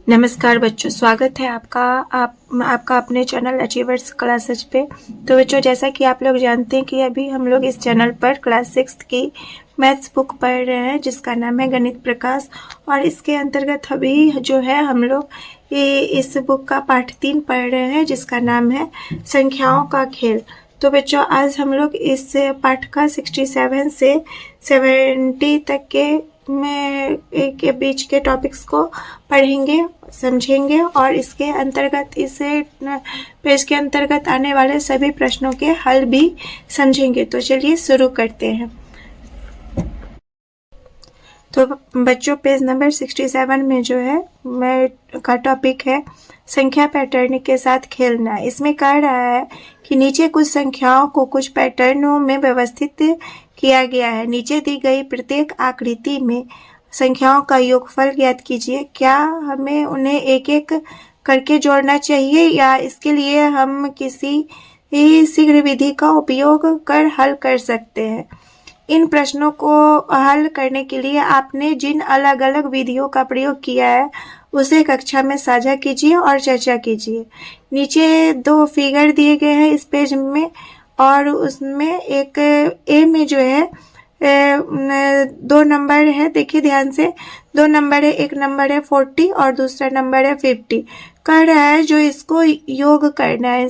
नमस्कार बच्चों, स्वागत है आपका अपने चैनल अचीवर्स क्लासेज पे। तो बच्चों, जैसा कि आप लोग जानते हैं कि अभी हम लोग इस चैनल पर क्लास 6 की मैथ्स बुक पढ़ रहे हैं जिसका नाम है गणित प्रकाश। और इसके अंतर्गत अभी जो है हम लोग इस बुक का पाठ 3 पढ़ रहे हैं जिसका नाम है संख्याओं का खेल। तो बच्चों, आज हम लोग इस पाठ का 67 से 70 तक के बीच के टॉपिक्स को पढ़ेंगे, समझेंगे और इसके अंतर्गत इस पेज के अंतर्गत आने वाले सभी प्रश्नों के हल भी समझेंगे। तो चलिए शुरू करते हैं। तो बच्चों, पेज नंबर 67 में जो है का टॉपिक है संख्या पैटर्न के साथ खेलना। इसमें कह रहा है कि नीचे कुछ संख्याओं को कुछ पैटर्नों में व्यवस्थित किया गया है। नीचे दी गई प्रत्येक आकृति में संख्याओं का योगफल ज्ञात कीजिए। क्या हमें उन्हें एक एक करके जोड़ना चाहिए या इसके लिए हम किसी शीघ्र विधि का उपयोग कर हल कर सकते हैं? इन प्रश्नों को हल करने के लिए आपने जिन अलग अलग विधियों का प्रयोग किया है उसे कक्षा में साझा कीजिए और चर्चा कीजिए। नीचे 2 फिगर दिए गए हैं इस पेज में और उसमें एक ए में जो है 2 नंबर है। देखिए ध्यान से, 2 नंबर है, एक नंबर है 40 और दूसरा नंबर है 50। कह रहा है जो इसको योग करना है,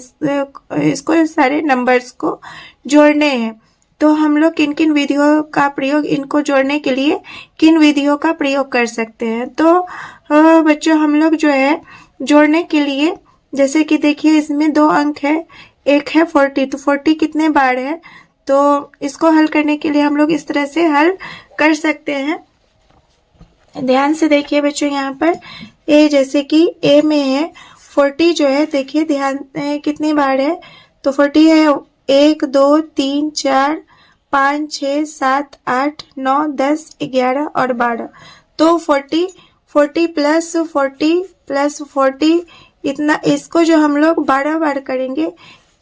इसको सारे नंबर्स को जोड़ने हैं। तो हम लोग किन किन विधियों का प्रयोग, इनको जोड़ने के लिए किन विधियों का प्रयोग कर सकते हैं? तो बच्चों, हम लोग जो है जोड़ने के लिए, जैसे कि देखिए इसमें 2 अंक है, एक है 40, तो 40 कितने बार है? तो इसको हल करने के लिए हम लोग इस तरह से हल कर सकते हैं। ध्यान से देखिए बच्चों, यहाँ पर ए, जैसे कि ए में है 40 जो है, देखिए ध्यान कितनी बार है? तो 40 है 1 2 3 4 5 6 7 8 9 10 11 और 12। तो 40 प्लस 40 इतना, इसको जो हम लोग 12 बार करेंगे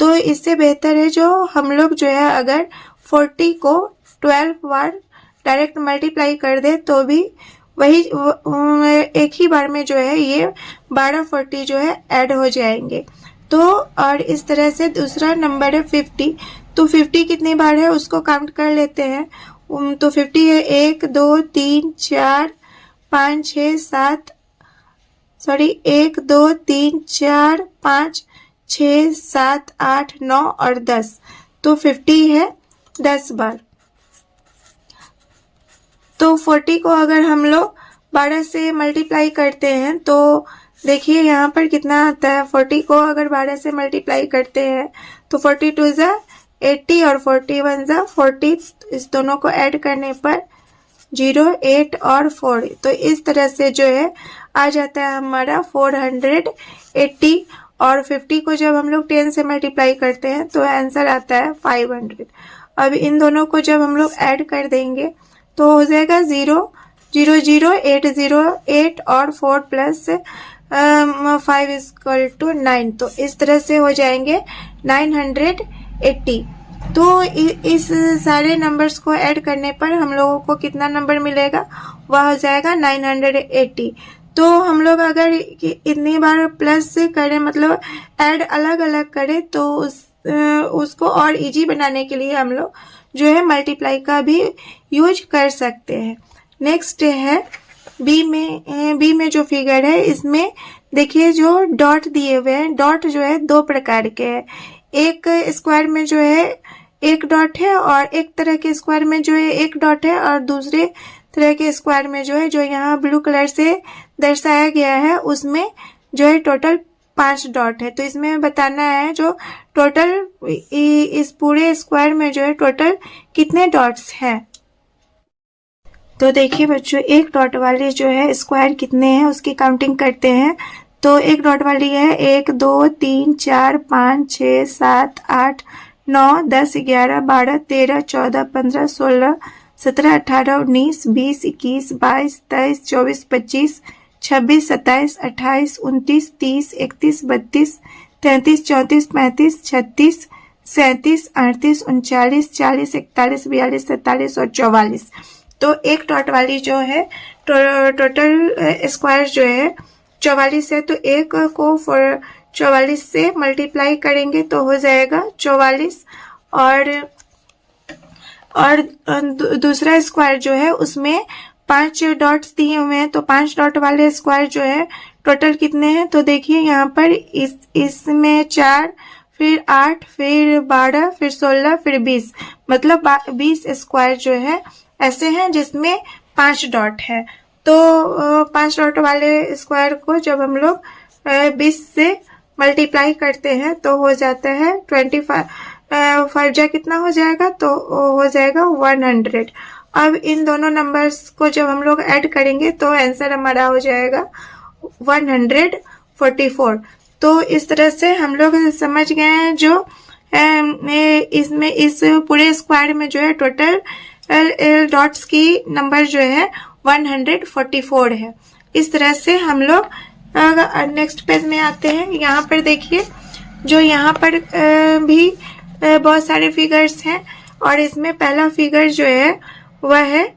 तो इससे बेहतर है जो हम लोग जो है अगर 40 को 12 बार डायरेक्ट मल्टीप्लाई कर दे तो भी वही एक ही बार में जो है ये 12 40 जो है ऐड हो जाएंगे। तो और इस तरह से दूसरा नंबर है 50। तो 50 कितनी बार है उसको काउंट कर लेते हैं। तो 50 है 1 2 3 4 5 6 7 1 2 3 4 5 6 7 8 9 और 10। तो 50 है 10 बार। तो 40 को अगर हम लोग 12 से मल्टीप्लाई करते हैं तो देखिए यहाँ पर कितना आता है। 40 को अगर 12 से मल्टीप्लाई करते हैं तो 42 ज़ा 80 और 41 ज़ा 40। इस दोनों को ऐड करने पर 0 8 और 4। तो इस तरह से जो है आ जाता है हमारा 480। और 50 को जब हम लोग 10 से मल्टीप्लाई करते हैं तो आंसर आता है 500। अब इन दोनों को जब हम लोग ऐड कर देंगे तो हो जाएगा 0 0 0 8 0 8 और 4 प्लस 5 इक्वल टू 9। तो इस तरह से हो जाएंगे 980। तो इस सारे नंबर्स को ऐड करने पर हम लोगों को कितना नंबर मिलेगा? वह हो जाएगा 980। तो हम लोग अगर इतनी बार प्लस से करें, मतलब ऐड अलग अलग करें, तो उसको और इजी बनाने के लिए हम लोग जो है मल्टीप्लाई का भी यूज कर सकते हैं। नेक्स्ट है बी में जो फिगर है इसमें देखिए जो डॉट दिए हुए हैं, डॉट जो है 2 प्रकार के हैं। एक स्क्वायर में जो है 1 डॉट है और एक तरह के स्क्वायर में जो है 1 डॉट है और दूसरे तरह के स्क्वायर में जो है, जो यहाँ ब्लू कलर से दर्शाया गया है, उसमें जो है टोटल 5 डॉट है। तो इसमें बताना है जो टोटल इस पूरे स्क्वायर में जो है टोटल कितने डॉट्स हैं। तो देखिए बच्चों, 1 डॉट वाली जो है स्क्वायर कितने हैं उसकी काउंटिंग करते हैं। तो 1 डॉट वाली है 1 2 3 4 5 6 7 8 9 10 11 12 13 14 15 16 17 18 19 20 21 22 23 24 25 26 27 28 29 30 31 32 33 34 35 36 37 38 39 40 41 42 43 और 44। तो 1 डॉट वाली जो है टोटल स्क्वायर जो है 44 है तो 1 को 44 से मल्टीप्लाई करेंगे तो हो जाएगा 44। और दूसरा स्क्वायर जो है उसमें 5 डॉट्स दिए हुए हैं, तो 5 डॉट वाले स्क्वायर जो है टोटल कितने हैं, तो देखिए यहाँ पर इसमें 4, फिर 8, फिर 12, फिर 16, फिर 20, मतलब 20 स्क्वायर जो है ऐसे हैं जिसमें 5 डॉट है। तो 5 डॉट वाले स्क्वायर को जब हम लोग 20 से मल्टीप्लाई करते हैं तो हो जाता है 25, 5 जा कितना हो जाएगा, तो हो जाएगा 100। अब इन दोनों नंबर्स को जब हम लोग ऐड करेंगे तो आंसर हमारा हो जाएगा 144। तो इस तरह से हम लोग समझ गए हैं जो इसमें इस पूरे स्क्वायर में जो है टोटल डॉट्स की नंबर जो है 144 है। इस तरह से हम लोग नेक्स्ट पेज में आते हैं। यहाँ पर देखिए जो यहाँ पर भी बहुत सारे फिगर्स हैं और इसमें पहला फिगर जो है वह है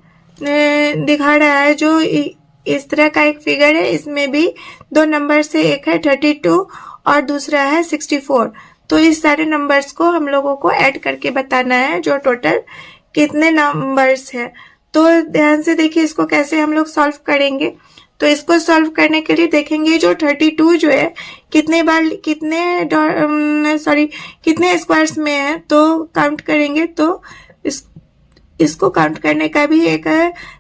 दिखा रहा है जो इस तरह का एक फिगर है। इसमें भी 2 नंबर से, एक है 32 और दूसरा है 64। तो इस सारे नंबर्स को हम लोगों को ऐड करके बताना है जो टोटल कितने नंबर्स है। तो ध्यान से देखिए इसको कैसे हम लोग सॉल्व करेंगे। तो इसको सॉल्व करने के लिए देखेंगे जो 32 जो है कितने स्क्वायर्स में है, तो काउंट करेंगे। तो इसको काउंट करने का भी एक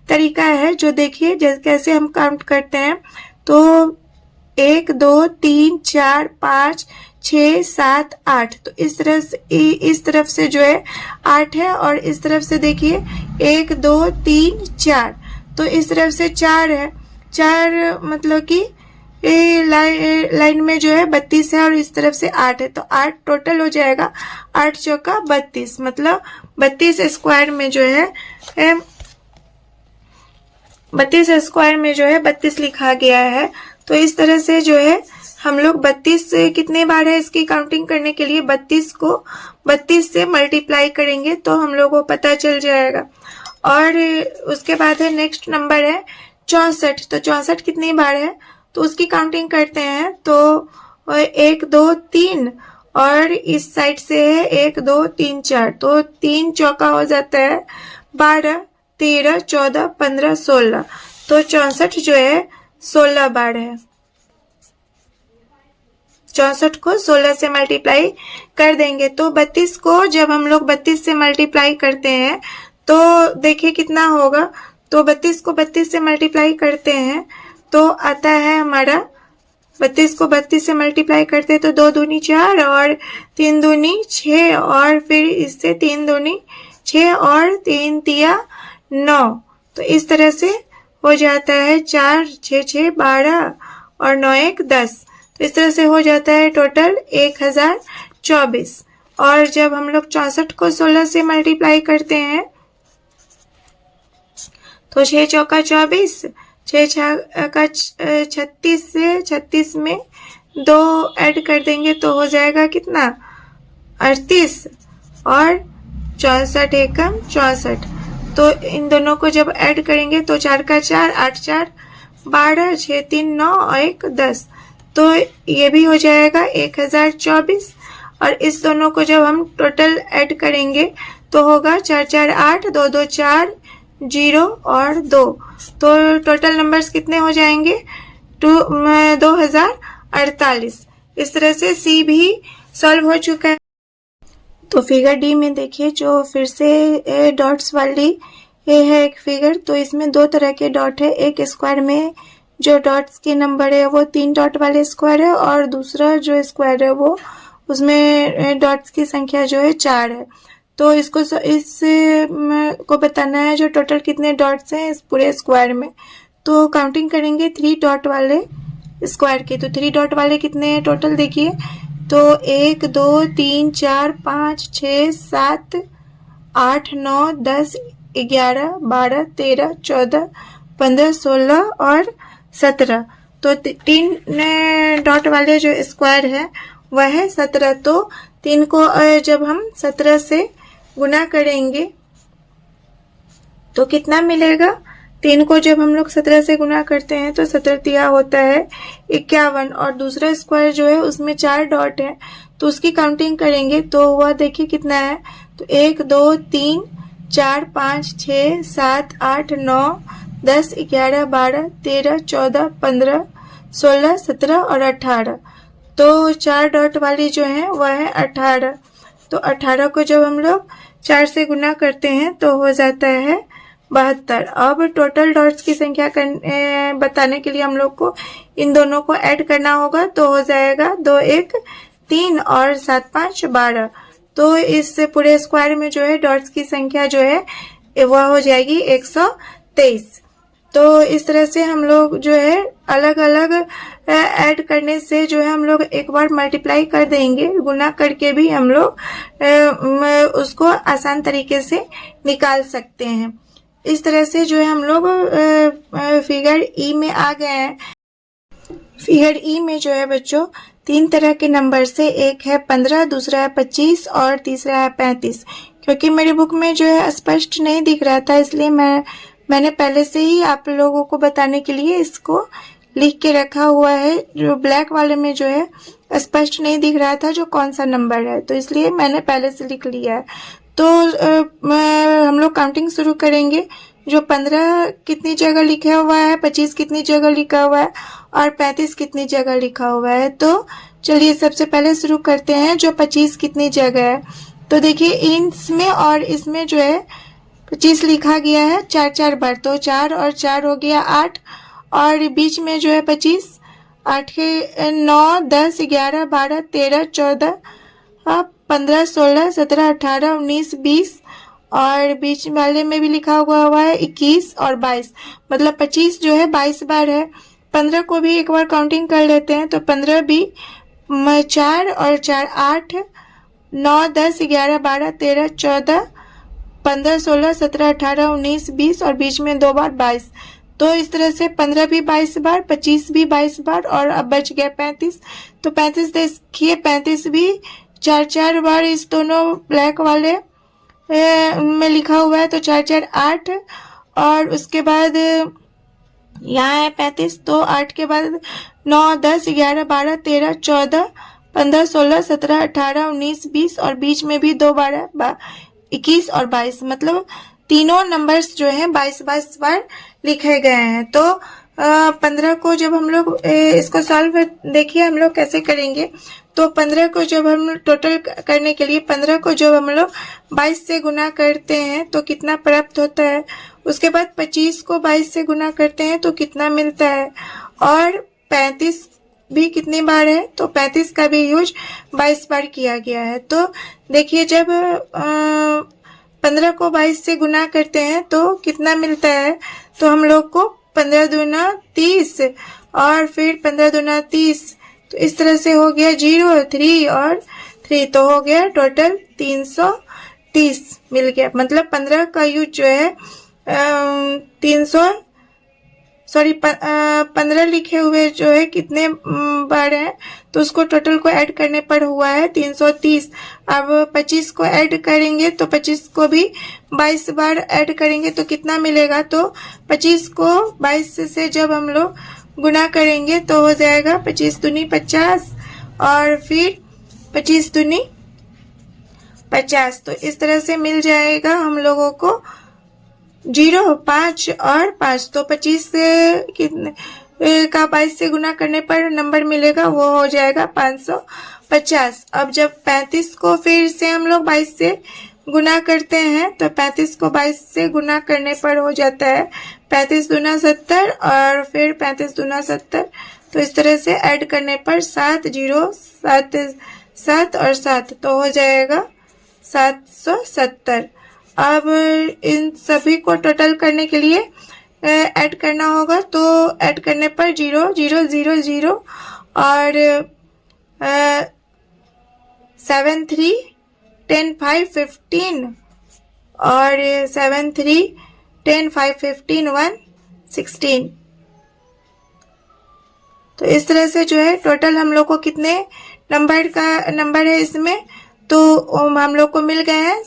तरीका है जो देखिए कैसे हम काउंट करते हैं। तो 1 2 3 4 5 6 7 8, तो इस तरफ से जो है 8 है और इस तरफ से देखिए 1 2 3 4, तो इस तरफ से 4 है। 4 मतलब कि लाइन में जो है 32 है और इस तरफ से 8 है, तो 8 टोटल हो जाएगा। 8 चौका 32, मतलब 32 स्क्वायर में जो है 32 लिखा गया है। तो इस तरह से जो है हम लोग 32 कितने बार है इसकी काउंटिंग करने के लिए 32 को 32 से मल्टीप्लाई करेंगे तो हम लोगों को पता चल जाएगा। और उसके बाद है नेक्स्ट नंबर है 64। तो 64 कितनी बार है तो उसकी काउंटिंग करते हैं। तो 1 2 3 और इस साइड से है 1 2 3 4, तो 3 चौका हो जाता है 12 13 14 15 16, तो 64 जो है 16 बार है। 64 को 16 से मल्टीप्लाई कर देंगे तो 32 को जब हम लोग 32 से मल्टीप्लाई करते हैं तो देखिए कितना होगा। तो 32 को 32 से मल्टीप्लाई करते हैं तो आता है हमारा 32 को 32 से मल्टीप्लाई करते हैं तो 2 दूनी 4 और 3 दूनी 6 और फिर इससे 3 दूनी 6 और 3 तिया 9, तो इस तरह से हो जाता है 4 6 6 12 और 9 1 10, तो इस तरह से हो जाता है टोटल 1024। और जब हम लोग 64 को 16 से मल्टीप्लाई करते हैं तो 6 चौका 24, 6 छक्का 36 से 36 में 2 ऐड कर देंगे तो हो जाएगा कितना 38 और 64 एकम 64। तो इन दोनों को जब ऐड करेंगे तो 4 का 4 8 4 12 6 3 9 और 1 10, तो ये भी हो जाएगा 1024। और इस दोनों को जब हम टोटल ऐड करेंगे तो होगा 4 4 8 2 2 4 0 और 2, तो टोटल नंबर्स कितने हो जाएंगे 2048। इस तरह से सी भी सॉल्व हो चुका है। तो फिगर डी में देखिए जो फिर से डॉट्स वाली ये है एक फिगर। तो इसमें 2 तरह के डॉट है, एक स्क्वायर में जो डॉट्स के नंबर है वो 3 डॉट वाले स्क्वायर है और दूसरा जो स्क्वायर है वो उसमें डॉट्स की संख्या जो है 4 है। तो इसको को बताना है जो टोटल कितने डॉट्स हैं इस पूरे स्क्वायर में। तो काउंटिंग करेंगे 3 डॉट वाले स्क्वायर की। तो 3 डॉट वाले कितने हैं टोटल देखिए, तो 1 2 3 4 5 6 7 8 9 10 11 12 13 14 15 16 और 17। तो 3 डॉट वाले जो स्क्वायर है वह है 17। तो 3 को जब हम 17 से गुना करेंगे तो कितना मिलेगा 3 को जब हम लोग 17 से गुना करते हैं तो 17 तिया होता है 51, और दूसरा स्क्वायर जो है उसमें 4 डॉट है, तो उसकी काउंटिंग करेंगे तो वह देखिए कितना है, तो 1 2 3 4 5 6 7 8 9 10 11 12 13 14 15 16 17 और 18, तो 4 डॉट वाली जो है वह है 18। तो 18 को जब हम लोग 4 से गुना करते हैं तो हो जाता है 72। अब टोटल डॉट्स की संख्या बताने के लिए हम लोग को इन दोनों को ऐड करना होगा, तो हो जाएगा 2 1 3 और 7 5 12। तो इस पूरे स्क्वायर में जो है डॉट्स की संख्या जो है वह हो जाएगी 123। तो इस तरह से हम लोग जो है अलग अलग ऐड करने से जो है हम लोग एक बार मल्टीप्लाई कर देंगे, गुना करके भी हम लोग उसको आसान तरीके से निकाल सकते हैं। इस तरह से जो है हम लोग फिगर ई में आ गए हैं। फिगर ई में जो है बच्चों 3 तरह के नंबर से, एक है 15, दूसरा है 25 और तीसरा है 35। क्योंकि मेरी बुक में जो है स्पष्ट नहीं दिख रहा था, इसलिए मैंने पहले से ही आप लोगों को बताने के लिए इसको लिख के रखा हुआ है। जो ब्लैक वाले में जो है स्पष्ट नहीं दिख रहा था जो कौन सा नंबर है, तो इसलिए मैंने पहले से लिख लिया है। तो हम लोग काउंटिंग शुरू करेंगे। जो 15 कितनी जगह लिखा हुआ है, 25 कितनी जगह लिखा हुआ है और 35 कितनी जगह लिखा हुआ है। तो चलिए सबसे पहले शुरू करते हैं जो 25 कितनी जगह है। तो देखिए इसमें और इसमें जो है 25 लिखा गया है 4 बार, तो 4 और 4 हो गया 8, और बीच में जो है 25 8 के 9 10 11 12 13 14 15 16 17 18 19 20, और बीच वाले में भी लिखा हुआ है 21 और 22, मतलब 25 जो है 22 बार है। 15 को भी एक बार काउंटिंग कर लेते हैं, तो 15 भी 4 और 4 8 9 10 11 12 13 14 15 16 17 18 19 20 और बीच में 2 बार 22। तो इस तरह से 15 भी 22 बार, 25 भी 22 बार, और अब बच गया 35। तो 35 देखिए 35 भी 4 बार इस दोनों ब्लैक वाले में लिखा हुआ है, तो 4 4 8, और उसके बाद यहाँ है 35, तो 8 के बाद 9 10 11 12 13 14 15 16 17 18 19 20, और बीच में भी 2 बार है 21 और 22, मतलब तीनों नंबर्स जो हैं 22 बार लिखे गए हैं। तो 15 को जब हम लोग इसको सॉल्व देखिए हम लोग कैसे करेंगे। तो 15 को जब हम टोटल करने के लिए 15 को जब हम लोग 22 से गुना करते हैं तो कितना प्राप्त होता है, उसके बाद 25 को 22 से गुना करते हैं तो कितना मिलता है, और 35 भी कितनी बार है, तो 35 का भी यूज 22 बार किया गया है। तो देखिए जब 15 को 22 से गुना करते हैं तो कितना मिलता है, तो हम लोग को 15 दूना 30 और फिर 15 दूना 30, तो इस तरह से हो गया 0 3 और 3, तो हो गया टोटल 330 मिल गया। मतलब 15 का यूज जो है 15 लिखे हुए जो है कितने बार है, तो उसको टोटल को ऐड करने पर हुआ है 330। अब 25 को ऐड करेंगे तो 25 को भी 22 बार ऐड करेंगे तो कितना मिलेगा, तो 25 को 22 से जब हम लोग गुना करेंगे तो हो जाएगा 25 दूनी 50 और फिर 25 दूनी 50। तो इस तरह से मिल जाएगा हम लोगों को 0 5 और 5। तो 25 कितने का 22 से गुना करने पर नंबर मिलेगा, वो हो जाएगा 550। अब जब 35 को फिर से हम लोग 22 से गुना करते हैं तो 35 को 22 से गुना करने पर हो जाता है 35 दूना 70 और फिर 35 दूना 70। तो इस तरह से ऐड करने पर 7 0 7 7 और 7, तो हो जाएगा 770। अब इन सभी को टोटल करने के लिए ऐड करना होगा, तो ऐड करने पर 0 0 0 0 और 7 3 10 5 15 और 7 3 10 5 15 1 16। तो इस तरह से जो है टोटल हम लोग को कितने नंबर है इसमें, तो हम लोग को मिल गए हैं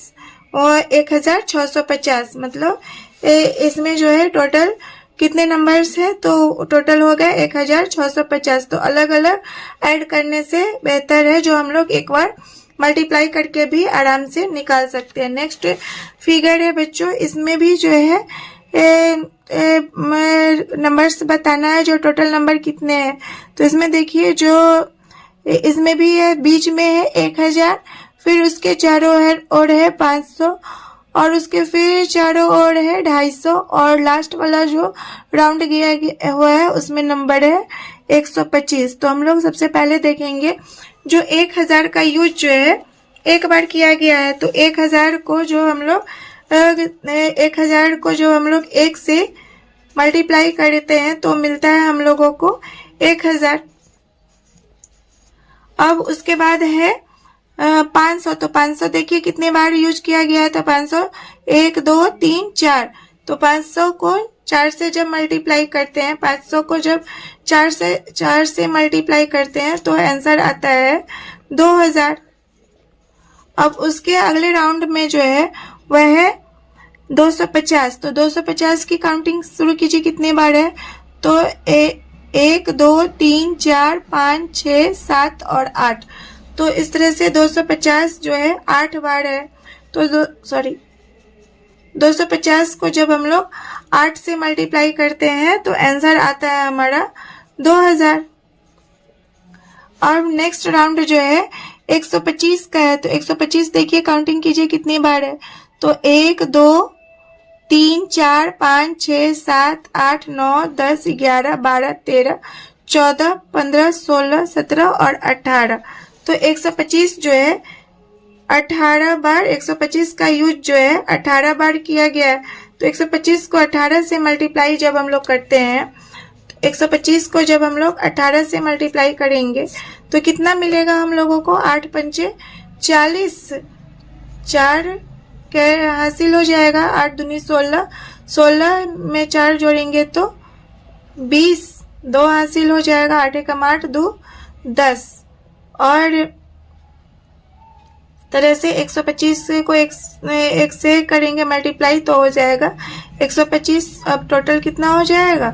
और 1650, मतलब इसमें जो है टोटल कितने नंबर्स है, तो टोटल हो गया 1650। तो अलग अलग ऐड करने से बेहतर है जो हम लोग एक बार मल्टीप्लाई करके भी आराम से निकाल सकते हैं। नेक्स्ट फिगर है बच्चों, इसमें भी जो है नंबर्स बताना है जो टोटल नंबर कितने हैं। तो इसमें देखिए जो इसमें भी है, बीच में है 1000, फिर उसके चारों ओर है 500, और उसके फिर चारों ओर है 250, और लास्ट वाला जो राउंड किया हुआ है उसमें नंबर है 125। तो हम लोग सबसे पहले देखेंगे जो 1000 का यूज जो है एक बार किया गया है, तो 1000 को जो हम लोग 1 से मल्टीप्लाई करते हैं तो मिलता है हम लोगों को 1000। अब उसके बाद है 500, तो 500 देखिए कितने बार यूज किया गया है, तो 500 1 2 3 4। तो 500 को 4 से जब मल्टीप्लाई करते हैं, 500 को जब 4 से मल्टीप्लाई करते हैं तो आंसर आता है 2000। अब उसके अगले राउंड में जो है वह है 250। तो 250 की काउंटिंग शुरू कीजिए कितने बार है, तो 1 2 3 4 5 6 7 और 8। तो इस तरह से 250 जो है 8 बार है। तो 250 को जब हम लोग 8 से मल्टीप्लाई करते हैं तो आंसर आता है हमारा 2000। और नेक्स्ट राउंड जो है 125 का है, तो 125 देखिए काउंटिंग कीजिए कितनी बार है, तो 1 2 3 4 5 6 7 8 9 10 11 12 13 14 15 16 17 और 18। तो 125 जो है 18 बार, 125 का यूज जो है 18 बार किया गया है। तो 125 को 18 से मल्टीप्लाई जब हम लोग करते हैं, 125 को जब हम लोग 18 से मल्टीप्लाई करेंगे तो कितना मिलेगा हम लोगों को, 8 पंचे 40, 4 के हासिल हो जाएगा, 8 दूनी 16, 16 में 4 जोड़ेंगे तो 20, 2 हासिल हो जाएगा, 8 एकम 8 2 10। और तरह से 125 को एक से करेंगे मल्टीप्लाई तो हो जाएगा 125। अब टोटल कितना हो जाएगा,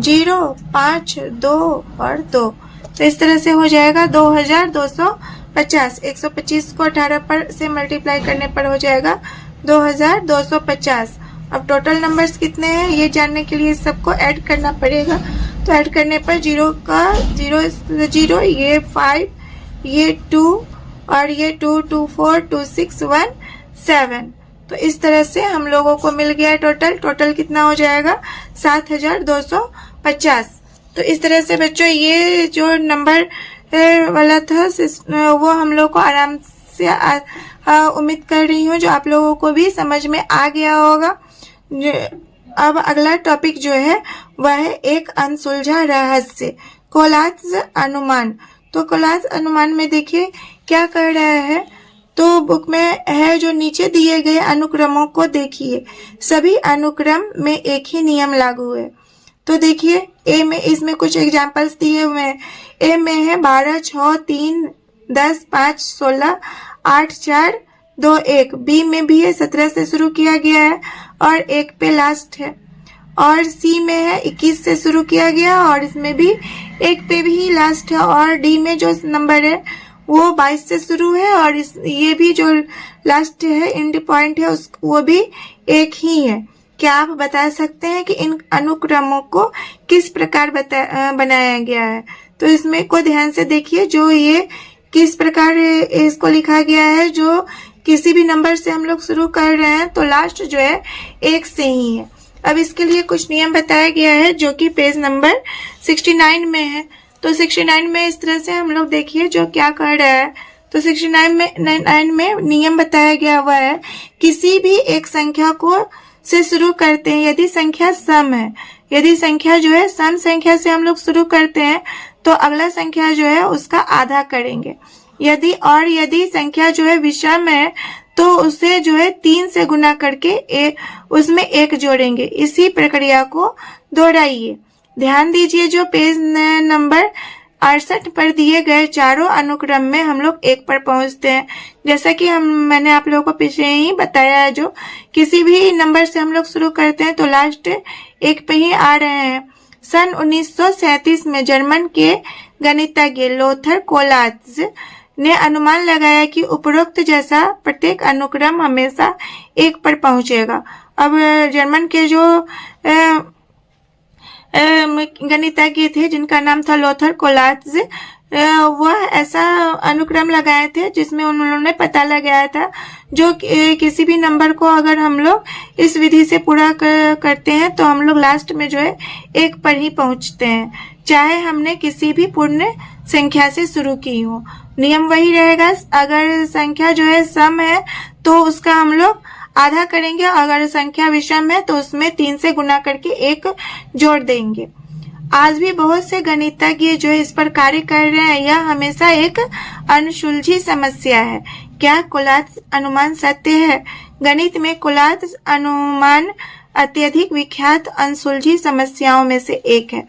0 5 2 और 2। तो इस तरह से हो जाएगा 2250। 125 को 18 पर से मल्टीप्लाई करने पर हो जाएगा 2250। अब टोटल नंबर्स कितने हैं ये जानने के लिए सबको ऐड करना पड़ेगा। तो ऐड करने पर 0 का 0, ये 5, ये 2 और ये 2 2 4 2 6 1 7। तो इस तरह से हम लोगों को मिल गया टोटल कितना हो जाएगा 7250। तो इस तरह से बच्चों ये जो नंबर वाला था वो हम लोग को आराम से उम्मीद कर रही हूँ जो आप लोगों को भी समझ में आ गया होगा। अब अगला टॉपिक जो है वह है एक अनसुलझा रहस्य, कोलाज अनुमान। तो कोलाज अनुमान में देखिए क्या कर रहा है, तो बुक में है जो नीचे दिए गए अनुक्रमों को देखिए, सभी अनुक्रम में एक ही नियम लागू है। तो देखिए ए में इसमें कुछ एग्जांपल्स दिए हुए हैं। ए में है 12 6 3 10 5 16 8 4 2 1। बी में भी है 17 से शुरू किया गया है और 1 पे लास्ट है। और सी में है 21 से शुरू किया गया और इसमें भी 1 पे भी लास्ट है। और डी में जो नंबर है वो 22 से शुरू है और ये भी जो लास्ट है एंड पॉइंट है वो भी 1 ही है। क्या आप बता सकते हैं कि इन अनुक्रमों को किस प्रकार बनाया गया है? तो इसमें को ध्यान से देखिए, जो ये किस प्रकार इसको लिखा गया है, जो किसी भी नंबर से हम लोग शुरू कर रहे हैं तो लास्ट जो है 1 से ही है। अब इसके लिए कुछ नियम बताया गया है जो कि पेज नंबर 69 में है। तो 69 में इस तरह से हम लोग देखिए जो क्या कर रहा है। तो 69 में नियम बताया गया हुआ है, किसी भी एक संख्या को से शुरू करते हैं यदि संख्या सम है। यदि संख्या जो है सम संख्या से हम लोग शुरू करते हैं तो अगला संख्या जो है उसका आधा करेंगे। यदि संख्या जो है विषम है तो उसे जो है 3 से गुना करके उसमें 1 जोड़ेंगे। इसी प्रक्रिया को दोहराइए। ध्यान दीजिए जो पेज नंबर 68 पर दिए गए चारों अनुक्रम में हम लोग 1 पर पहुंचते हैं। जैसा कि मैंने आप लोगों को पीछे ही बताया है, जो किसी भी नंबर से हम लोग शुरू करते हैं तो लास्ट 1 पे ही आ रहे हैं। सन 1937 में जर्मन के गणितज्ञ लोथर कोलात्ज ने अनुमान लगाया कि उपरोक्त जैसा प्रत्येक अनुक्रम हमेशा 1 पर पहुंचेगा। अब जर्मन के जो गणितज्ञ थे जिनका नाम था लोथर कोलात्ज, वह ऐसा अनुक्रम लगाए थे जिसमें उन्होंने पता लगाया था जो किसी भी नंबर को अगर हम लोग इस विधि से पूरा करते हैं तो हम लोग लास्ट में जो है 1 पर ही पहुंचते हैं, चाहे हमने किसी भी पूर्ण संख्या से शुरू की हो। नियम वही रहेगा, अगर संख्या जो है सम है तो उसका हम लोग आधा करेंगे, अगर संख्या विषम है तो उसमें 3 से गुना करके 1 जोड़ देंगे। आज भी बहुत से गणितज्ञ जो इस पर कार्य कर रहे हैं। यह हमेशा एक अनसुलझी समस्या है। क्या कोलात्ज अनुमान सत्य है? गणित में कोलात्ज अनुमान अत्यधिक विख्यात अनसुलझी समस्याओं में से एक है।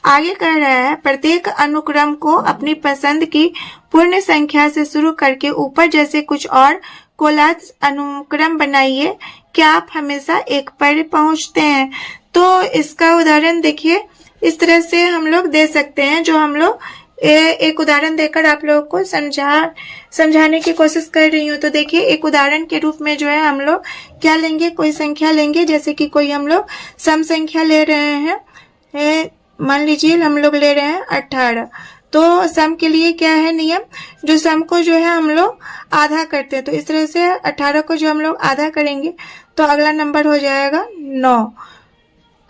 आगे कह रहा है, प्रत्येक अनुक्रम को अपनी पसंद की पूर्ण संख्या से शुरू करके ऊपर जैसे कुछ और कोलात्ज अनुक्रम बनाइए। क्या आप हमेशा 1 पर पहुंचते हैं? तो इसका उदाहरण देखिए, इस तरह से हम लोग दे सकते हैं। जो हम लोग एक उदाहरण देकर आप लोगों को समझाने की कोशिश कर रही हूँ। तो देखिए, एक उदाहरण के रूप में जो है हम लोग क्या लेंगे, कोई संख्या लेंगे, जैसे कि कोई हम लोग सम संख्या ले रहे हैं। मान लीजिए हम लोग ले रहे हैं 18। तो सम के लिए क्या है नियम, जो सम को जो है हम लोग आधा करते हैं। तो इस तरह से 18 को जो हम लोग आधा करेंगे तो अगला नंबर हो जाएगा 9।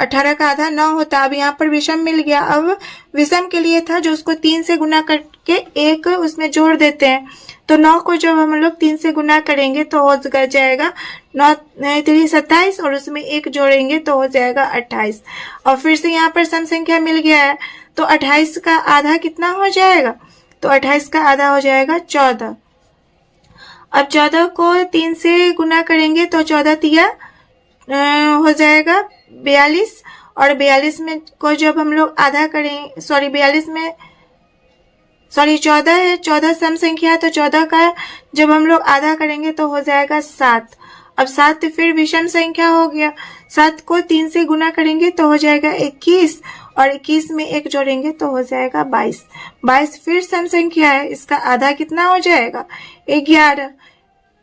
18 का आधा 9 होता। अब यहाँ पर विषम मिल गया। अब विषम के लिए था जो उसको 3 से गुना करके 1 उसमें जोड़ देते हैं। तो 9 को जब हम लोग 3 से गुना करेंगे तो हो जाएगा 9 3 27 और उसमें 1 जोड़ेंगे तो हो जाएगा 28। और फिर से यहाँ पर सम संख्या मिल गया है। तो 28 का आधा कितना हो जाएगा? तो 28 का आधा हो जाएगा 14। अब 14 को 3 से गुना करेंगे तो 14 तिया हो जाएगा 42। और 42 में को जब हम लोग आधा करें, 14 है, 14 सम संख्या है, तो 14 का जब हम लोग आधा करेंगे तो हो जाएगा 7। अब 7 फिर विषम संख्या हो गया। 7 को 3 से गुना करेंगे तो हो जाएगा 21 और 21 में 1 जोड़ेंगे तो हो जाएगा 22। 22 फिर सम संख्या है, इसका आधा कितना हो जाएगा? 11।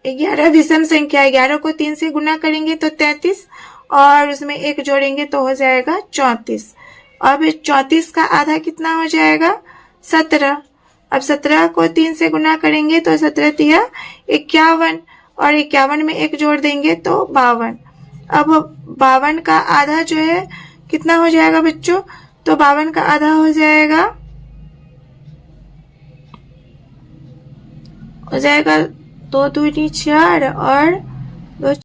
11 विषम संख्या है। 11 को 3 से गुना करेंगे तो 33 और उसमें 1 जोड़ेंगे तो हो जाएगा 34। अब 34 का आधा कितना हो जाएगा? 17। अब 17 को 3 से गुना करेंगे तो 17 तिया 51 और 51 में 1 जोड़ देंगे तो 52। अब 52 का आधा जो है कितना हो जाएगा बच्चों? तो 52 का आधा हो जाएगा 2 दूनी 4 और 2।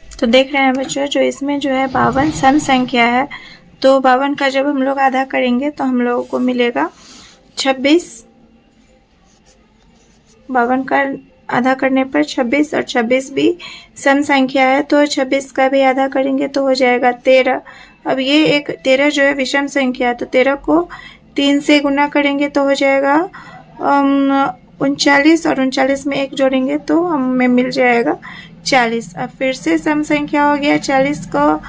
तो देख रहे हैं बच्चों, जो इसमें जो है 52 सम संख्या है। तो 52 का जब हम लोग आधा करेंगे तो हम लोगों को मिलेगा 26। 52 का आधा करने पर 26 और 26 भी सम संख्या है। तो 26 का भी आधा करेंगे तो हो जाएगा 13। अब ये एक 13 जो है विषम संख्या है। तो 13 को 3 से गुना करेंगे तो हो जाएगा 39 और 39 में 1 जोड़ेंगे तो हमें मिल जाएगा 40। अब फिर से सम संख्या हो गया। 40 को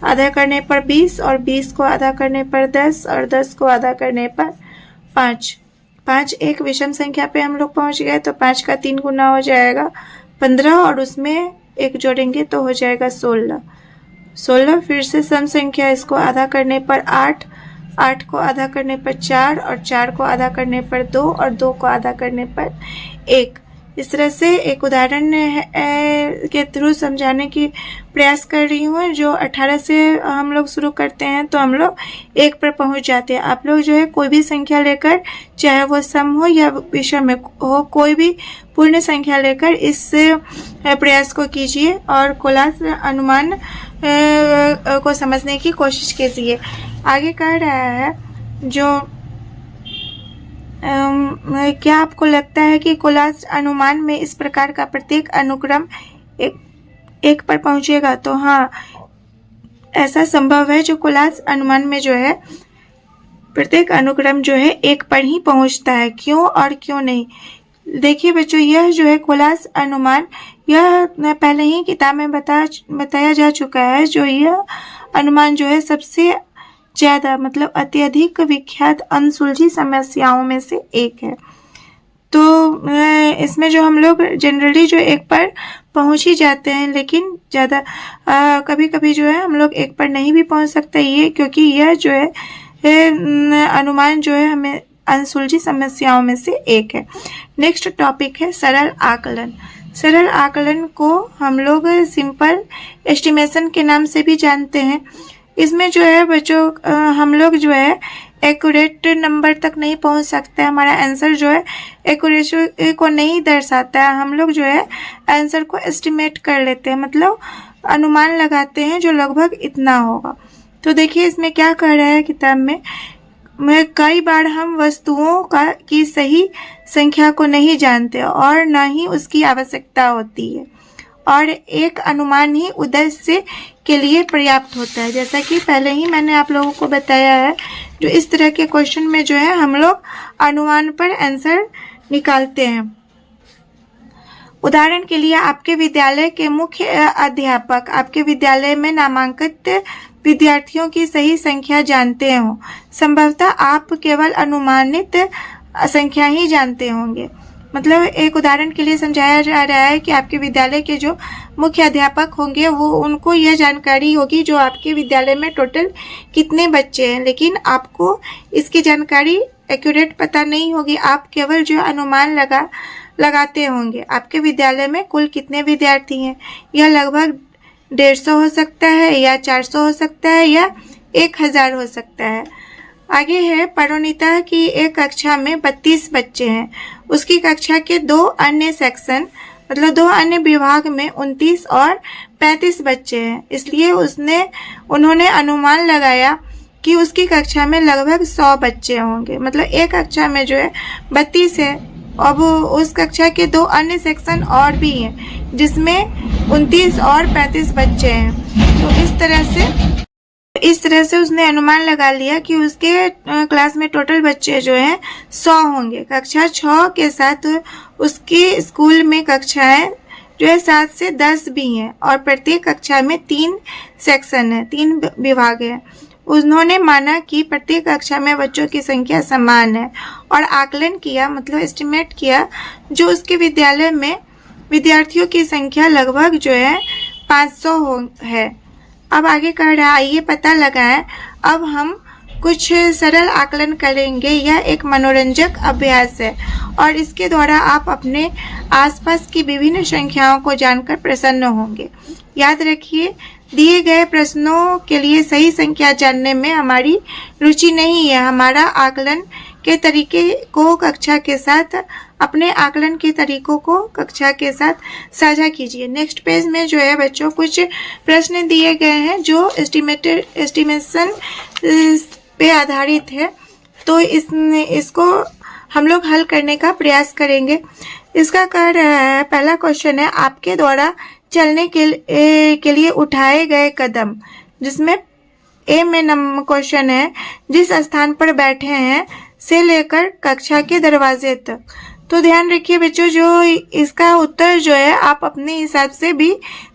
आधा करने पर 20 और 20 को आधा करने पर 10 और 10 को आधा करने पर 5। 5 एक विषम संख्या पे हम लोग पहुंच गए। तो 5 का 3 गुना हो जाएगा 15 और उसमें 1 जोड़ेंगे तो हो जाएगा 16। 16 फिर से सम संख्या, इसको आधा करने पर 8, 8 को आधा करने पर 4 और 4 को आधा करने पर 2 और 2 को आधा करने पर 1। इस तरह से एक उदाहरण के थ्रू समझाने की प्रयास कर रही हूँ। जो 18 से हम लोग शुरू करते हैं तो हम लोग 1 पर पहुंच जाते हैं। आप लोग जो है कोई भी संख्या लेकर, चाहे वो सम हो या विषम हो, कोई भी पूर्ण संख्या लेकर इस प्रयास को कीजिए और कोलाज अनुमान को समझने की कोशिश कीजिए। आगे कह रहा है, जो क्या आपको लगता है कि कोलाज अनुमान में इस प्रकार का प्रत्येक अनुक्रम एक पर पहुंचेगा? तो हाँ, ऐसा संभव है। जो कोलाज अनुमान में जो है प्रत्येक अनुक्रम जो है 1 पर ही पहुंचता है, क्यों और क्यों नहीं। देखिए बच्चों, यह जो है कोलास अनुमान, यह पहले ही किताब में बताया जा चुका है। जो यह अनुमान जो है सबसे ज़्यादा मतलब अत्यधिक विख्यात अनसुलझी समस्याओं में से एक है। तो इसमें जो हम लोग जनरली जो 1 पर पहुंच ही जाते हैं, लेकिन ज़्यादा कभी कभी जो है हम लोग 1 पर नहीं भी पहुंच सकते, ये क्योंकि यह जो है अनुमान जो है हमें अनसुलझी समस्याओं में से एक है। नेक्स्ट टॉपिक है सरल आकलन। सरल आकलन को हम लोग सिंपल एस्टिमेशन के नाम से भी जानते हैं। इसमें जो है बच्चों हम लोग जो है एक्यूरेट नंबर तक नहीं पहुंच सकते। हमारा आंसर जो है एक्यूरेसी को नहीं दर्शाता है। हम लोग जो है आंसर को एस्टिमेट कर लेते हैं, मतलब अनुमान लगाते हैं जो लगभग इतना होगा। तो देखिए इसमें क्या कह रहा है किताब में कई बार हम वस्तुओं की सही संख्या को नहीं जानते और न ही उसकी आवश्यकता होती है, और एक अनुमान ही उद्देश्य के लिए पर्याप्त होता है। जैसा कि पहले ही मैंने आप लोगों को बताया है, जो इस तरह के क्वेश्चन में जो है हम लोग अनुमान पर आंसर निकालते हैं। उदाहरण के लिए आपके विद्यालय के मुख्य अध्यापक आपके विद्यालय में नामांकित विद्यार्थियों की सही संख्या जानते हो। संभवतः आप केवल अनुमानित संख्या ही जानते होंगे। मतलब एक उदाहरण के लिए समझाया जा रहा है कि आपके विद्यालय के जो मुख्य अध्यापक होंगे वो उनको यह जानकारी होगी जो आपके विद्यालय में टोटल कितने बच्चे हैं, लेकिन आपको इसकी जानकारी एक्यूरेट पता नहीं होगी। आप केवल जो अनुमान लगाते होंगे आपके विद्यालय में कुल कितने विद्यार्थी हैं। यह लगभग 150 हो सकता है या 400 हो सकता है या 1000 हो सकता है। आगे है परिणीता की एक कक्षा में 32 बच्चे हैं। उसकी कक्षा के 2 अन्य सेक्शन मतलब 2 अन्य विभाग में 29 और 35 बच्चे हैं। इसलिए उन्होंने अनुमान लगाया कि उसकी कक्षा में लगभग 100 बच्चे होंगे। मतलब एक कक्षा में जो है 32 है, अब उस कक्षा के 2 अन्य सेक्शन और भी हैं जिसमें 29 और 35 बच्चे हैं। तो इस तरह से उसने अनुमान लगा लिया कि उसके क्लास में टोटल बच्चे जो हैं 100 होंगे। कक्षा 6 के साथ उसके स्कूल में कक्षाएं जो है 7 से 10 भी हैं और प्रत्येक कक्षा में 3 सेक्शन है, 3 विभाग है। उन्होंने माना कि प्रत्येक कक्षा में बच्चों की संख्या समान है और आकलन किया मतलब एस्टिमेट किया जो उसके विद्यालय में विद्यार्थियों की संख्या लगभग जो है 500 है। अब आगे कह रहा है आइए पता लगाएं। अब हम कुछ सरल आकलन करेंगे। यह एक मनोरंजक अभ्यास है और इसके द्वारा आप अपने आसपास की विभिन्न संख्याओं को जानकर प्रसन्न होंगे। याद रखिए, दिए गए प्रश्नों के लिए सही संख्या जानने में हमारी रुचि नहीं है। हमारा आकलन के तरीके को कक्षा के साथ अपने आकलन के तरीकों को कक्षा के साथ साझा कीजिए। नेक्स्ट पेज में जो है बच्चों कुछ प्रश्न दिए गए हैं जो एस्टिमेशन पे आधारित है। तो इसको हम लोग हल करने का प्रयास करेंगे। इसका कह रहा है पहला क्वेश्चन है आपके द्वारा चलने के लिए उठाए गए कदम, जिसमें ए में क्वेश्चन है जिस स्थान पर बैठे हैं से लेकर कक्षा के दरवाजे तक। तो ध्यान रखिए बच्चों, जो इसका उत्तर जो है आप अपने हिसाब से भी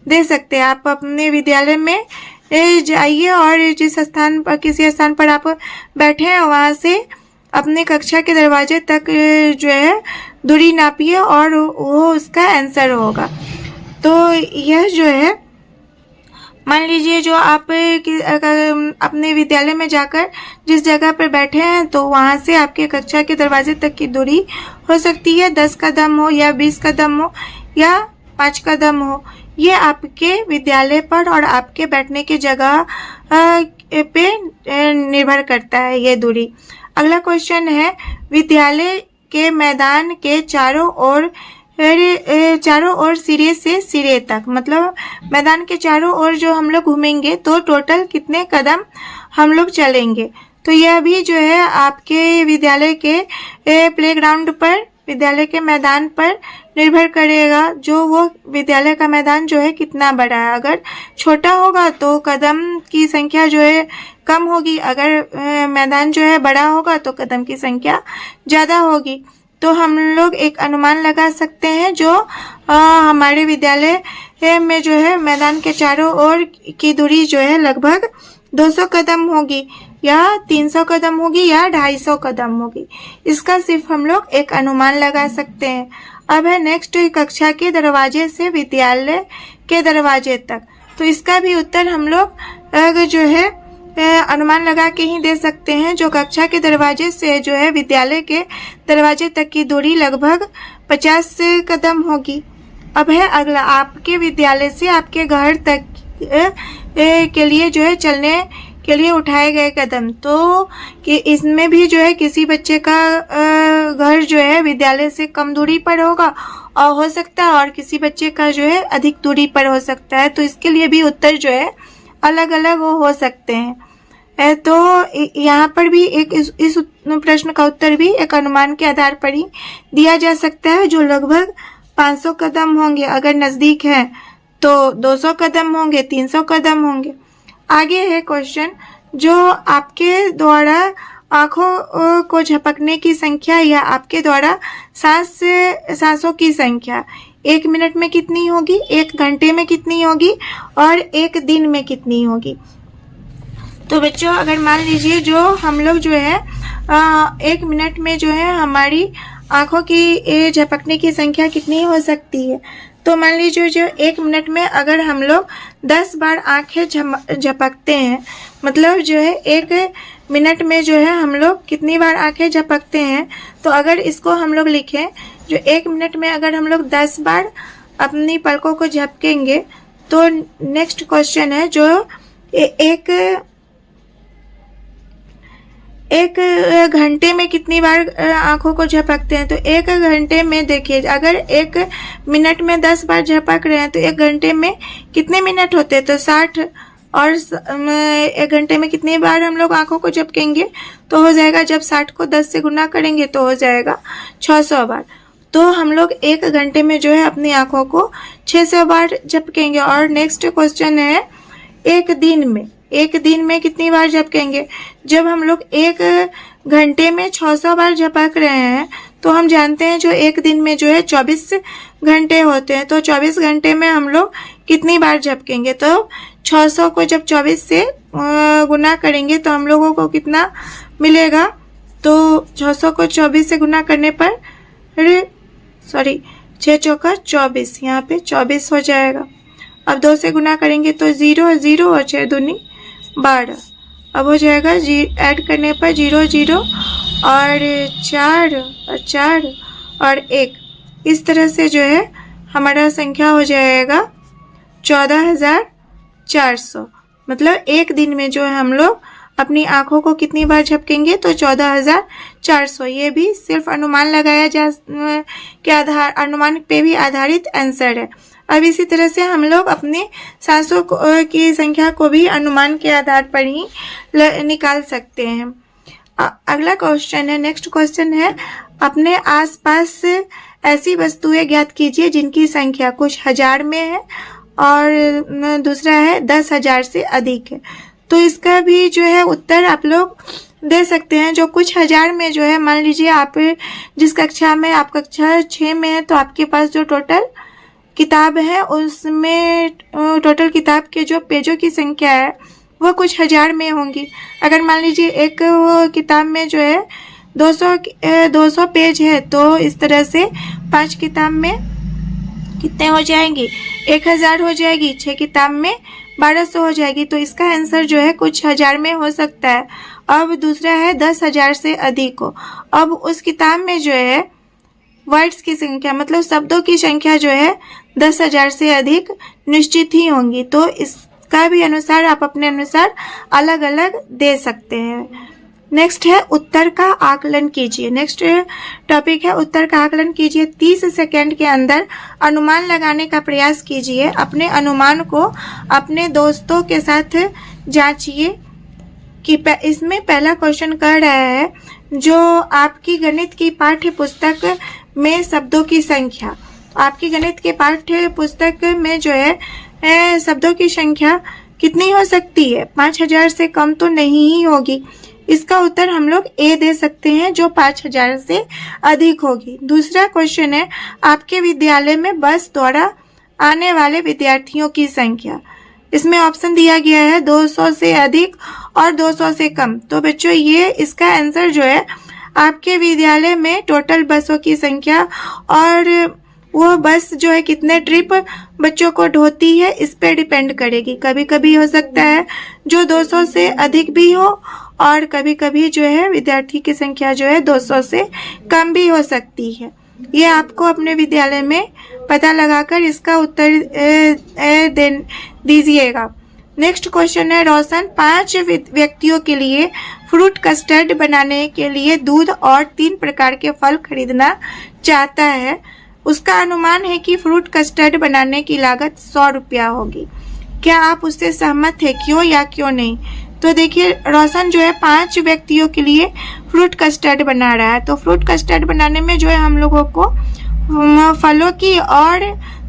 दे सकते हैं। आप अपने विद्यालय में जाइए और जिस स्थान पर किसी स्थान पर आप बैठे हैं वहाँ से अपने कक्षा के दरवाजे तक जो है दूरी नापिए और वो उसका आंसर होगा। तो यह जो है मान लीजिए जो आप अपने विद्यालय में जाकर जिस जगह पर बैठे हैं तो वहाँ से आपके कक्षा के दरवाजे तक की दूरी हो सकती है 10 कदम हो या 20 कदम हो या 5 कदम हो। ये आपके विद्यालय पर और आपके बैठने की जगह पे निर्भर करता है ये दूरी। अगला क्वेश्चन है विद्यालय के मैदान के चारों ओर सिरे से सिरे तक, मतलब मैदान के चारों ओर जो हम लोग घूमेंगे तो टोटल कितने कदम हम लोग चलेंगे। तो यह भी जो है आपके विद्यालय के प्लेग्राउंड पर विद्यालय के मैदान पर निर्भर करेगा, जो वो विद्यालय का मैदान जो है कितना बड़ा है। अगर छोटा होगा तो कदम की संख्या जो है कम होगी, अगर मैदान जो है बड़ा होगा तो कदम की संख्या ज़्यादा होगी। तो हम लोग एक अनुमान लगा सकते हैं, जो हमारे विद्यालय में जो है मैदान के चारों ओर की दूरी जो है लगभग 200 कदम होगी, या 300 कदम होगी, या 250 कदम होगी। इसका सिर्फ हम लोग एक अनुमान लगा सकते हैं। अब है नेक्स्ट, कक्षा के दरवाजे से विद्यालय के दरवाजे तक। तो इसका भी उत्तर हम लोग जो है अनुमान लगा के ही दे सकते हैं। जो कक्षा के दरवाजे से जो है विद्यालय के दरवाजे तक की दूरी लगभग 50 कदम होगी। अब है अगला, आपके विद्यालय से आपके घर तक के लिए जो है चलने के लिए उठाए गए कदम। तो कि इसमें भी जो है किसी बच्चे का घर जो है विद्यालय से कम दूरी पर होगा और हो सकता है, और किसी बच्चे का जो है अधिक दूरी पर हो सकता है। तो इसके लिए भी उत्तर जो है अलग अलग हो सकते हैं। तो यहाँ पर भी इस प्रश्न का उत्तर भी एक अनुमान के आधार पर ही दिया जा सकता है, जो लगभग 500 कदम होंगे। अगर नज़दीक है तो 200 कदम होंगे, 300 कदम होंगे। आगे है क्वेश्चन, जो आपके द्वारा आँखों को झपकने की संख्या या आपके द्वारा सांसों की संख्या 1 मिनट में कितनी होगी, 1 घंटे में कितनी होगी, और 1 दिन में कितनी होगी। तो बच्चों, अगर मान लीजिए जो हम लोग जो है 1 मिनट में जो है हमारी आँखों की झपकने की संख्या कितनी हो सकती है। तो मान लीजिए जो 1 मिनट में अगर हम लोग 10 बार आँखें झपकते हैं, मतलब जो है 1 मिनट में जो है हम लोग कितनी बार आँखें झपकते हैं। तो अगर इसको हम लोग लिखें, जो 1 मिनट में अगर हम लोग 10 बार अपनी पलकों को झपकेंगे, तो नेक्स्ट क्वेश्चन है जो एक घंटे में कितनी बार आँखों को झपकते हैं। तो 1 घंटे में देखिए, अगर 1 मिनट में 10 बार झपक रहे हैं तो 1 घंटे में कितने मिनट होते हैं, तो 60, और 1 घंटे में कितनी बार हम लोग आँखों को झपकेंगे, तो हो जाएगा, जब 60 को 10 से गुना करेंगे तो हो जाएगा 600 बार। तो हम लोग 1 घंटे में जो है अपनी आँखों को 600 बार झपकेंगे। और नेक्स्ट क्वेश्चन है, एक दिन में कितनी बार झपकेंगे। जब हम लोग 1 घंटे में 600 बार झपक रहे हैं, तो हम जानते हैं जो 1 दिन में जो है 24 घंटे होते हैं। तो 24 घंटे में हम लोग कितनी बार झपकेंगे। तो 600 को जब 24 से गुना करेंगे तो हम लोगों को कितना मिलेगा। तो 600 को 24 से गुना करने पर 6 चौका 24, यहाँ पे 24 हो जाएगा। अब 2 से गुना करेंगे तो 0 0 और 6 दूनी 12। अब हो जाएगा ऐड करने पर 0 0 और 4 और 4 और 1। इस तरह से जो है हमारा संख्या हो जाएगा 14,400। मतलब 1 दिन में जो है हम लोग अपनी आँखों को कितनी बार झपकेंगे, तो 14,400। ये भी सिर्फ अनुमान लगाया अनुमान पे भी आधारित आंसर है। अब इसी तरह से हम लोग अपने सांसों की संख्या को भी अनुमान के आधार पर ही निकाल सकते हैं। अगला क्वेश्चन है, नेक्स्ट क्वेश्चन है, अपने आसपास ऐसी वस्तुएं ज्ञात कीजिए जिनकी संख्या कुछ हजार में है और दूसरा है 10,000 से अधिक है। तो इसका भी जो है उत्तर आप लोग दे सकते हैं। जो कुछ हजार में जो है, मान लीजिए आप जिस कक्षा में, आप कक्षा 6 में है, तो आपके पास जो टोटल किताब है उसमें टोटल किताब के जो पेजों की संख्या है वो कुछ हजार में होंगी। अगर मान लीजिए एक किताब में जो है 200 पेज है, तो इस तरह से 5 किताब में कितने हो जाएंगी, 1000 हो जाएगी। 6 किताब में 1200 हो जाएगी। तो इसका आंसर जो है कुछ हजार में हो सकता है। अब दूसरा है 10,000 से अधिक हो। अब उस किताब में जो है वर्ड्स की संख्या, मतलब शब्दों की संख्या जो है 10,000 से अधिक निश्चित ही होंगी। तो इसका भी अनुसार आप अपने अनुसार अलग अलग दे सकते हैं। नेक्स्ट है उत्तर का आकलन कीजिए। नेक्स्ट टॉपिक है उत्तर का आकलन कीजिए। 30 सेकंड के अंदर अनुमान लगाने का प्रयास कीजिए। अपने अनुमान को अपने दोस्तों के साथ जांचिए कि इसमें पहला क्वेश्चन कह रहा है जो आपकी गणित की पाठ्य पुस्तक में शब्दों की संख्या, आपकी गणित के पाठ्य पुस्तक में जो है शब्दों की संख्या कितनी हो सकती है? 5000 से कम तो नहीं ही होगी। इसका उत्तर हम लोग ए दे सकते हैं, जो 5000 से अधिक होगी। दूसरा क्वेश्चन है, आपके विद्यालय में बस द्वारा आने वाले विद्यार्थियों की संख्या। इसमें ऑप्शन दिया गया है 200 से अधिक और 200 से कम। तो बच्चों ये इसका आंसर जो है आपके विद्यालय में टोटल बसों की संख्या और वो बस जो है कितने ट्रिप बच्चों को ढोती है इस पे डिपेंड करेगी। कभी कभी हो सकता है जो 200 से अधिक भी हो और कभी कभी जो है विद्यार्थी की संख्या जो है 200 से कम भी हो सकती है। ये आपको अपने विद्यालय में पता लगाकर इसका उत्तर दीजिएगा। नेक्स्ट क्वेश्चन है, रोशन 5 व्यक्तियों के लिए फ्रूट कस्टर्ड बनाने के लिए दूध और 3 प्रकार के फल खरीदना चाहता है। उसका अनुमान है कि फ्रूट कस्टर्ड बनाने की लागत 100 रुपया होगी। क्या आप उससे सहमत है, क्यों या क्यों नहीं? तो देखिए रोशन जो है 5 व्यक्तियों के लिए फ्रूट कस्टर्ड बना रहा है। तो फ्रूट कस्टर्ड बनाने में जो है हम लोगों को फलों की और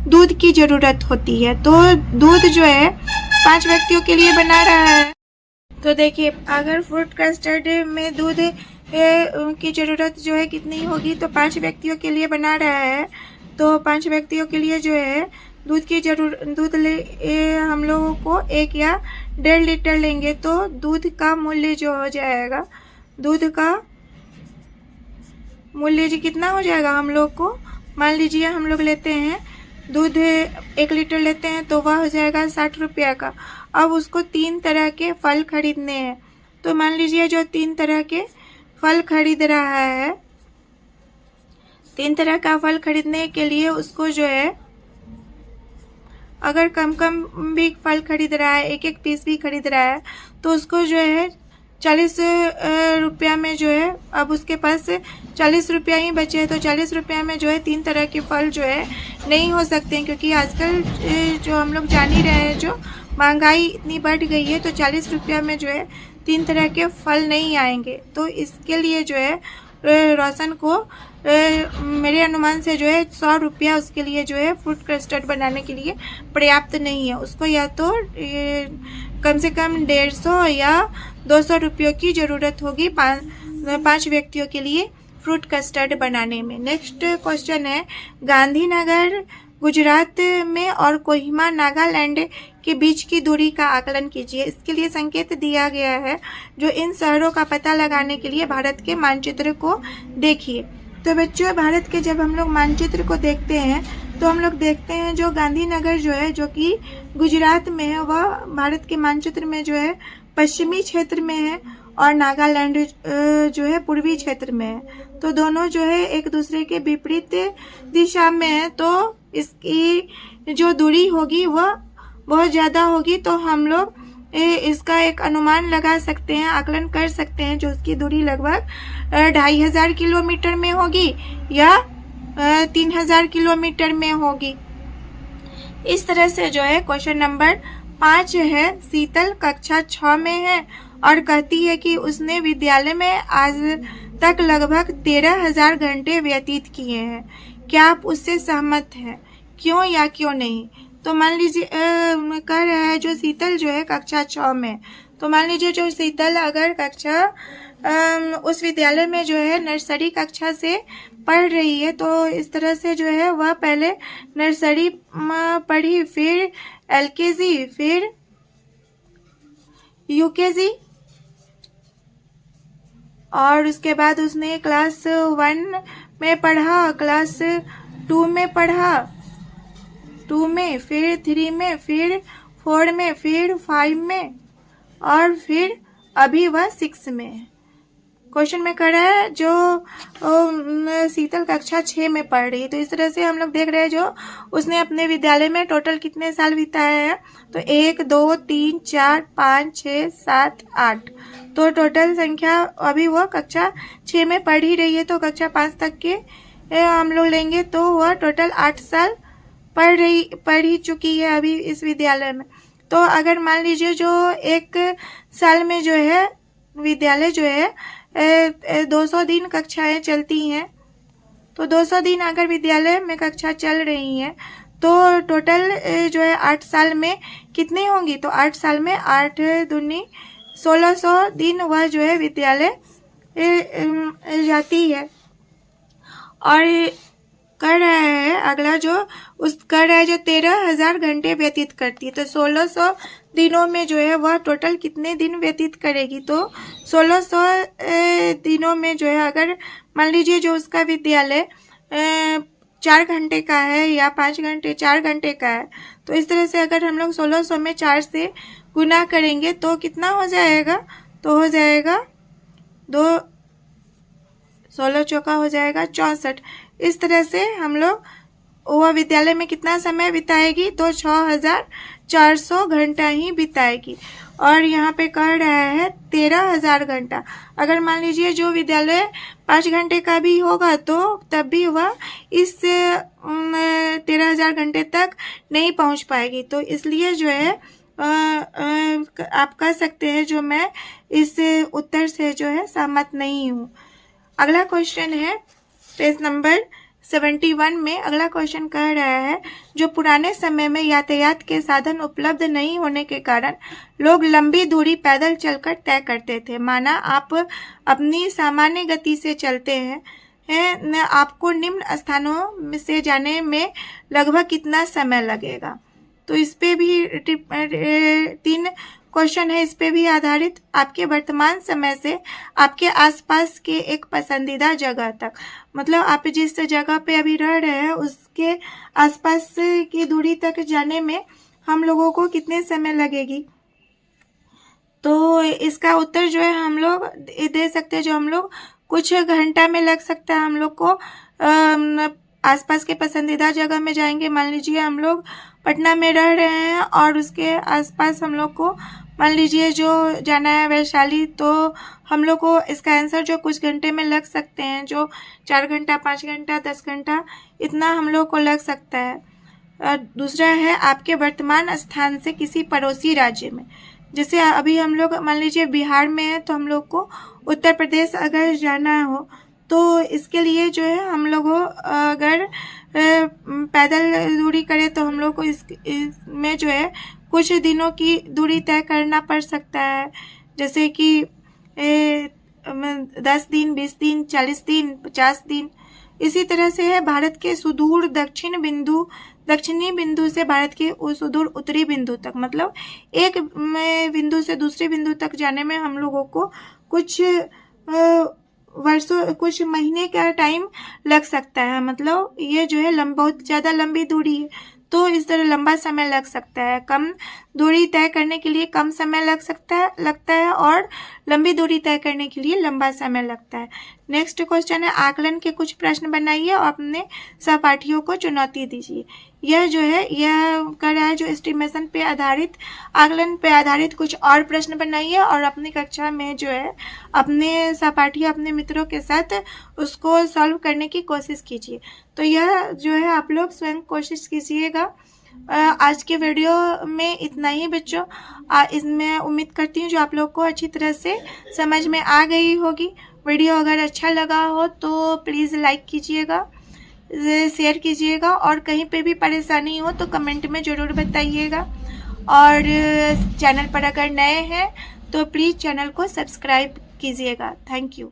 दूध की जरूरत होती है। तो दूध जो है 5 व्यक्तियों के लिए बना रहा है। तो देखिए अगर फ्रूट कस्टर्ड में दूध की जरूरत जो है कितनी होगी, तो 5 व्यक्तियों के लिए बना रहा है। तो 5 व्यक्तियों के लिए जो है दूध हम लोगों को 1 या 1.5 लीटर लेंगे। तो दूध का मूल्य जो हो जाएगा, दूध का मूल्य जी कितना हो जाएगा हम लोग को, मान लीजिए हम लोग लेते हैं दूध 1 लीटर लेते हैं तो वह हो जाएगा 60 रुपया का। अब उसको 3 तरह के फल खरीदने हैं। तो मान लीजिए जो 3 तरह के फल खरीद रहा है, 3 तरह का फल खरीदने के लिए उसको जो है अगर कम भी फल खरीद रहा है, 1 पीस भी खरीद रहा है, तो उसको जो है 40 रुपया में जो है, अब उसके पास 40 रुपया ही बचे हैं। तो 40 रुपया में जो है 3 तरह के फल जो है नहीं हो सकते हैं, क्योंकि आजकल जो हम लोग जान ही रहे हैं जो महंगाई इतनी बढ़ गई है, तो 40 रुपया में जो है 3 तरह के फल नहीं आएंगे। तो इसके लिए जो है रोशन को मेरे अनुमान से जो है 100 रुपया उसके लिए जो है फ्रूट कस्टर्ड बनाने के लिए पर्याप्त नहीं है। उसको या तो कम से कम 150 या 200 रुपयों की ज़रूरत होगी 5 व्यक्तियों के लिए फ्रूट कस्टर्ड बनाने में। नेक्स्ट क्वेश्चन है, गांधीनगर गुजरात में और कोहिमा नागालैंड के बीच की दूरी का आकलन कीजिए। इसके लिए संकेत दिया गया है, जो इन शहरों का पता लगाने के लिए भारत के मानचित्र को देखिए। तो बच्चों भारत के जब हम लोग मानचित्र को देखते हैं तो हम लोग देखते हैं जो गांधीनगर जो है, जो कि गुजरात में है, वह भारत के मानचित्र में जो है पश्चिमी क्षेत्र में है और नागालैंड जो है पूर्वी क्षेत्र में है। तो दोनों जो है एक दूसरे के विपरीत दिशा में है। तो इसकी जो दूरी होगी वह बहुत ज़्यादा होगी। तो हम लोग इसका एक अनुमान लगा सकते हैं, आकलन कर सकते हैं, जो उसकी दूरी लगभग 2500 किलोमीटर में होगी या 3000 किलोमीटर में होगी। इस तरह से जो है क्वेश्चन नंबर 5 है, शीतल कक्षा 6 में है और कहती है कि उसने विद्यालय में आज तक लगभग 13,000 घंटे व्यतीत किए हैं। क्या आप उससे सहमत हैं, क्यों या क्यों नहीं? तो मान लीजिए कह रहा है जो शीतल जो है कक्षा 6 में, तो मान लीजिए जो शीतल अगर कक्षा उस विद्यालय में जो है नर्सरी कक्षा से पढ़ रही है, तो इस तरह से जो है वह पहले नर्सरी पढ़ी, फिर LKG, फिर UKG और उसके बाद उसने क्लास 1 में पढ़ा, क्लास 2 में पढ़ा, 2 में, फिर 3 में, फिर 4 में, फिर 5 में और फिर अभी वह 6 में है। क्वेश्चन में कह रहा है जो शीतल कक्षा 6 में पढ़ रही है। तो इस तरह से हम लोग देख रहे हैं जो उसने अपने विद्यालय में टोटल कितने साल बिताए हैं। तो 1 2 3 4 5 6 7 8, तो टोटल संख्या अभी वह कक्षा 6 में पढ़ ही रही है। तो कक्षा 5 तक के हम लोग लेंगे तो वह टोटल 8 साल पढ़ ही चुकी है अभी इस विद्यालय में। तो अगर मान लीजिए जो 1 साल में जो है विद्यालय जो है 200 दिन कक्षाएं चलती हैं, तो 200 दिन अगर विद्यालय में कक्षा चल रही हैं तो टोटल जो है 8 साल में कितनी होंगी, तो 8 साल में 8 दूनी 1600 दिन वह जो है विद्यालय जाती है। और कर रहा है अगला कर रहा है जो 13,000 घंटे व्यतीत करती है, तो 1600 दिनों में जो है वह टोटल कितने दिन व्यतीत करेगी, तो 1600 दिनों में जो है अगर मान लीजिए जो उसका विद्यालय 4 घंटे का है या 5 घंटे 4 घंटे का है, तो इस तरह से अगर हम लोग 1600 में 4 से गुना करेंगे तो कितना हो जाएगा, तो हो जाएगा 16 चौका हो जाएगा 64। इस तरह से हम लोग वह विद्यालय में कितना समय बिताएगी, तो 6400 घंटा ही बिताएगी। और यहाँ पे कह रहा है 13,000 घंटा। अगर मान लीजिए जो विद्यालय 5 घंटे का भी होगा तो तब भी वह इस 13,000 घंटे तक नहीं पहुँच पाएगी। तो इसलिए जो है आप कह सकते हैं जो मैं इस उत्तर से जो है सहमत नहीं हूँ। अगला क्वेश्चन है पेज नंबर 71 में। अगला क्वेश्चन कह रहा है जो पुराने समय में यातायात के साधन उपलब्ध नहीं होने के कारण लोग लंबी दूरी पैदल चलकर तय करते थे। माना आप अपनी सामान्य गति से चलते हैं आपको निम्न स्थानों से जाने में लगभग कितना समय लगेगा। तो इस पे भी 3 क्वेश्चन है, इस पे भी आधारित। आपके वर्तमान समय से आपके आसपास के एक पसंदीदा जगह तक, मतलब आप जिस जगह पे अभी रह रहे हैं उसके आसपास की दूरी तक जाने में हम लोगों को कितने समय लगेगी। तो इसका उत्तर जो है हम लोग दे सकते हैं, जो हम लोग कुछ घंटा में लग सकता है हम लोग को आसपास के पसंदीदा जगह में जाएंगे। मान लीजिए हम लोग पटना में रह रहे हैं और उसके आसपास हम लोग को मान लीजिए जो जाना है वैशाली, तो हम लोग को इसका आंसर जो कुछ घंटे में लग सकते हैं, जो 4 घंटा 5 घंटा 10 घंटा इतना हम लोग को लग सकता है। दूसरा है आपके वर्तमान स्थान से किसी पड़ोसी राज्य में, जैसे अभी हम लोग मान लीजिए बिहार में है तो हम लोग को उत्तर प्रदेश अगर जाना हो तो इसके लिए जो है हम लोग अगर पैदल दूरी करें तो हम लोग को इसमें जो है कुछ दिनों की दूरी तय करना पड़ सकता है, जैसे कि 10 दिन 20 दिन 40 दिन 50 दिन। इसी तरह से है भारत के सुदूर दक्षिणी बिंदु से भारत के सुदूर उत्तरी बिंदु तक, मतलब एक बिंदु से दूसरे बिंदु तक जाने में हम लोगों को कुछ वर्षों कुछ महीने का टाइम लग सकता है। मतलब ये जो है बहुत ज़्यादा लंबी दूरी है तो इस तरह लंबा समय लग सकता है। कम दूरी तय करने के लिए कम समय लगता है और लंबी दूरी तय करने के लिए लंबा समय लगता है। नेक्स्ट क्वेश्चन है आकलन के कुछ प्रश्न बनाइए और अपने सहपाठियों को चुनौती दीजिए। यह जो है यह कर रहा है जो एस्टिमेशन पे आधारित आकलन पे आधारित कुछ और प्रश्न बनाइए और अपनी कक्षा में जो है अपने सहपाठियों अपने मित्रों के साथ उसको सॉल्व करने की कोशिश कीजिए। तो यह जो है आप लोग स्वयं कोशिश कीजिएगा। आज के वीडियो में इतना ही बच्चों। इसमें उम्मीद करती हूँ जो आप लोग को अच्छी तरह से समझ में आ गई होगी। वीडियो अगर अच्छा लगा हो तो प्लीज़ लाइक कीजिएगा, शेयर कीजिएगा और कहीं पे भी परेशानी हो तो कमेंट में ज़रूर बताइएगा। और चैनल पर अगर नए हैं तो प्लीज़ चैनल को सब्सक्राइब कीजिएगा। Thank you.